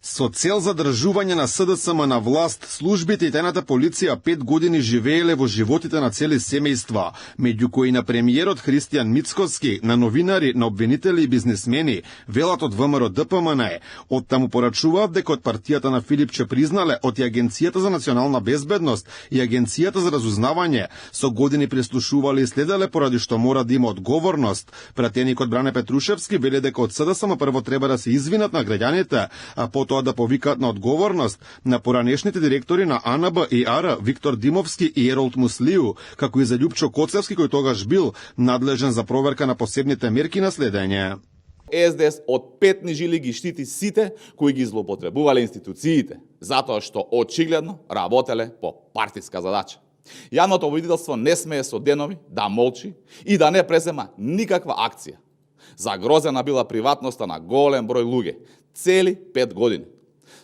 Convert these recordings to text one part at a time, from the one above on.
Со цел задржување на СДСМ на власт, службите и тајната полиција 5 години живееле во животите на цели семејства, меѓу кои на премиерот Христијан Мицкоски, на новинари, на обвинители и бизнисмени, велат од ВМРО ДПМН. Оттаму порачуваат дека од партијата на Филипче признале од и Агенцијата за национална безбедност и Агенцијата за разузнавање со години прислушувале и следеле поради што мора да има одговорност. Пратеникот Бране Петрушевски вели дека од СДСМ прво треба да се извинат на граѓаните, а потоа да повикаат на одговорност на поранешните директори на АНБ и АР Виктор Димовски и Еролд Муслију, како и за Љупчо Коцевски кој тогаш бил надлежен за проверка на посебните мерки на следење. СДС од петни жили ги штити сите кои ги злоупотребувале институциите, затоа што очигледно работеле по партиска задача. Јавното обвинителство не смее со денови да молчи и да не презема никаква акција. Загрозена била приватноста на голем број луѓе, цели 5 години.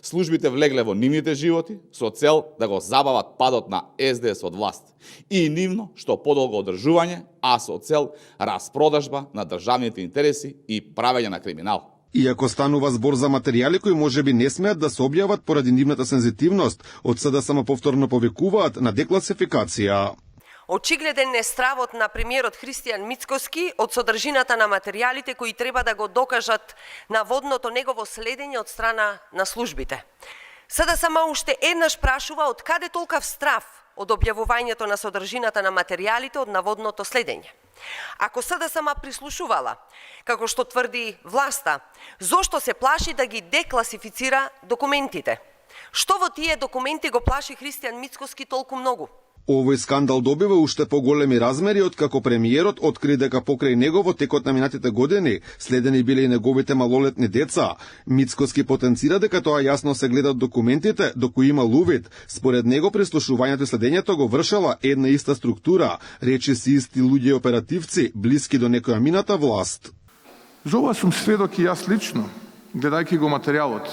Службите влегле во нивните животи со цел да го забават падот на СДС од власт и нивно што подолго одржување, а со цел распродажба на државните интереси и правење на криминал. Иако станува збор за материјали кои можеби не смеат да се објават поради нивната сензитивност, од СДСМ повторно повикуваат на декласификација. Очигледен е стравот на премиерот Христијан Мицкоски од содржината на материјалите кои треба да го докажат наводното негово следење од страна на службите. СДСМ уште еднаш прашува од каде толкав страв од објавувањето на содржината на материјалите од наводното следење. Ако СДСМ прислушувала, како што тврди власта, зошто се плаши да ги декласифицира документите? Што во тие документи го плаши Христијан Мицкоски толку многу? Овој скандал добива уште поголеми размери откако премиерот откри дека покрај него во текот на минатите години следени биле и неговите малолетни деца. Мицкоски потенцира дека тоа јасно се гледа од документите до кои има увид. Според него прислушувањето и следењето го вршела една иста структура, речи си исти луѓе и оперативци блиски до некоја мината власт. За ова сум сведок и јас лично, гледајќи го материјалот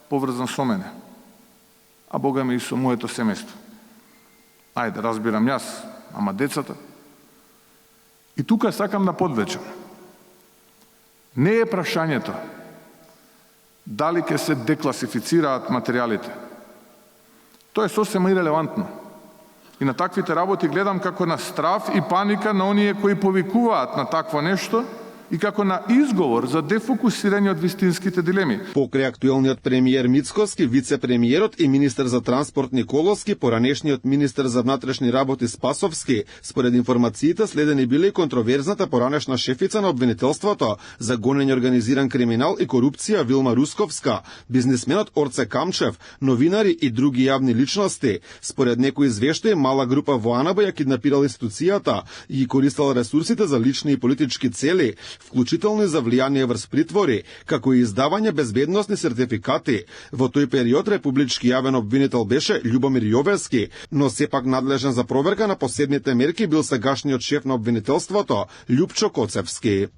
поврзан со мене, а Бога ми и со моето семејство. Ајде, разбирам јас, ама децата. И тука сакам да подвечам. Не е прашањето дали ќе се декласифицираат материјалите. Тоа е сосема ирелевантно. И на таквите работи гледам како на страв и паника на оние кои повикуваат на такво нешто и како на изговор за дефокусирање од вистинските дилеми. Покрај актуелниот премиер Мицкоски, вице-премиерот и министер за транспорт Николовски, поранешниот министер за внатрешни работи Спасовски, според информациите следени биле и контроверзната поранешна шефица на обвинителството за гонење организиран криминал и корупција Вилма Русковска, бизнисменот Орце Камчев, новинари и други јавни личности. Според некои извештаи, мала група во АНБ ја киднапирала институцијата и користела ресурсите за лични и политички цели, вклучително и за влијание врз притвори, како и издавање безбедносни сертификати. Во тој период републички јавен обвинител беше Љубомир Јовески, но сепак надлежен за проверка на посебните мерки бил сегашниот шеф на обвинителството Љупчо Коцевски.